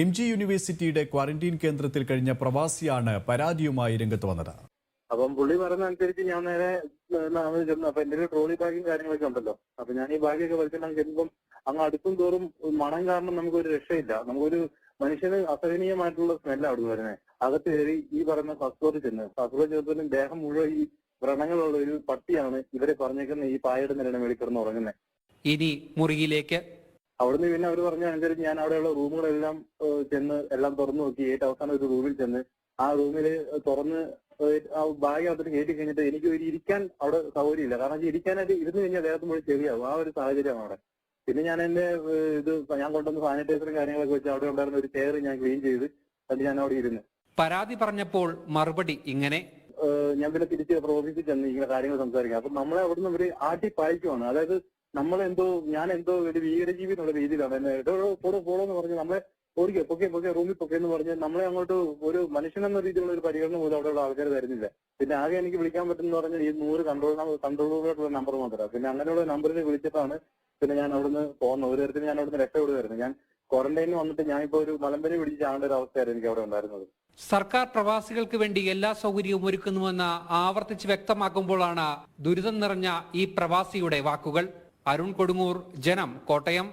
MG യൂണിവേഴ്സിറ്റിയുടെ quarantine കേന്ദ്രത്തിൽ കഴിഞ്ഞ പ്രവാസിയാണ് പരാതിയുമായി രംഗത്ത് വന്നത്. അപ്പം പുള്ളി പറയുന്നതനുസരിച്ച് ഞാൻ നേരെ ചെന്നു. അപ്പൊ എന്റെ ഒരു ട്രോളി ബാഗും കാര്യങ്ങളൊക്കെ ഉണ്ടല്ലോ. അപ്പൊ ഞാൻ ഈ ബാഗൊക്കെ വലിച്ചിട്ട് ചെല്ലുമ്പോൾ അങ്ങ് അടുത്തും തോറും മണം കാരണം നമുക്കൊരു രക്ഷയില്ല. നമുക്കൊരു മനുഷ്യന് അസഹനീയമായിട്ടുള്ള സ്മെല്ലാണ് അവിടെ വരുന്നത്. അകത്ത് കയറി ഈ പറയുന്ന കസ്തൂരി ചെന്നപ്പോഴും ദേഹം മുഴുവൻ ഈ വ്രണങ്ങളുള്ള ഒരു പട്ടിയാണ് ഇവരെ പറഞ്ഞേക്കുന്ന ഈ പായയുടെ നിലയുടെ മേളിൽ കിടന്ന് ഉറങ്ങുന്നത്. ഇനി മുറിയിലേക്ക് അവിടുന്ന് പിന്നെ അവർ പറഞ്ഞ അനുസരിച്ച് ഞാൻ അവിടെയുള്ള റൂമുകളെല്ലാം ചെന്ന് എല്ലാം തുറന്നു നോക്കി. ഏറ്റവും അവസാനം ഒരു റൂമിൽ ചെന്ന് ആ റൂമിൽ തുറന്ന് ആ ബാഗ് അതിന് കയറ്റി കഴിഞ്ഞിട്ട് എനിക്ക് ഒരു ഇരിക്കാൻ അവിടെ സൗകര്യമില്ല. കാരണം ഇരിക്കാനായിട്ട് ഇരുന്ന് കഴിഞ്ഞാൽ ദേഹത്ത് മുഴുവൻ ചെറിയാവും. ആ ഒരു സാഹചര്യമാണ് അവിടെ. പിന്നെ ഞാൻ എന്റെ ഞാൻ കൊണ്ടുവന്ന സാനിറ്റൈസറും കാര്യങ്ങളൊക്കെ വെച്ച് അവിടെ ഉണ്ടായിരുന്ന ഒരു ചെയർ ഞാൻ ക്ലീൻ ചെയ്ത് അത് ഞാൻ അവിടെ ഇരുന്ന്. പരാതി പറഞ്ഞപ്പോൾ മറുപടി ഇങ്ങനെ: ഞാൻ പിന്നെ തിരിച്ച് ഓഫീസിൽ ചെന്ന് ഇങ്ങനെ കാര്യങ്ങൾ സംസാരിക്കാം. അപ്പൊ നമ്മളെ അവിടുന്ന് ഇവര് ആട്ടി പായിക്കുവാണ്. അതായത് ഞാൻ എന്തോ ഒരു ഭീകരജീവി എന്നുള്ള രീതിയിലാണ് എന്നെ പോളോന്ന് പറഞ്ഞ് നമ്മളെ പൊക്കെ റൂമിൽ പൊക്കെ എന്ന് പറഞ്ഞ് നമ്മളെ അങ്ങോട്ട് ഒരു മനുഷ്യനെന്ന രീതിയിലുള്ള ഒരു പരിഗണന പോലും അവിടെയുള്ള ആൾക്കാർ തരുന്നില്ല. പിന്നെ ആകെ എനിക്ക് വിളിക്കാൻ പറ്റുന്ന പറഞ്ഞാൽ ഈ 100 കൺട്രോളറുള്ള നമ്പർ മാത്രമാണ്. പിന്നെ അങ്ങനെയുള്ള നമ്പറിൽ വിളിച്ചിട്ടാണ് പിന്നെ ഞാൻ അവിടുന്ന് പോകുന്നത്. ഒരു തരത്തിൽ ഞാൻ അവിടുന്ന് രക്ഷപ്പെടുകയായിരുന്നു. ഞാൻ ക്വാറന്റൈനിൽ വന്നിട്ട് ഞാനിപ്പോ ഒരു മലമ്പനി പിടിച്ച് ആണ്ട ഒരു അവസ്ഥയായിരുന്നു എനിക്ക് അവിടെ ഉണ്ടായിരുന്നത്. സർക്കാർ പ്രവാസികൾക്ക് വേണ്ടി എല്ലാ സൗകര്യവും ഒരുക്കുന്നുവെന്ന് ആവർത്തിച്ച് വ്യക്തമാക്കുമ്പോഴാണ് ദുരിതം നിറഞ്ഞ ഈ പ്രവാസിയുടെ വാക്കുകൾ. അരുൺ കൊടുങ്ങൂർ, ജനം, കോട്ടയം.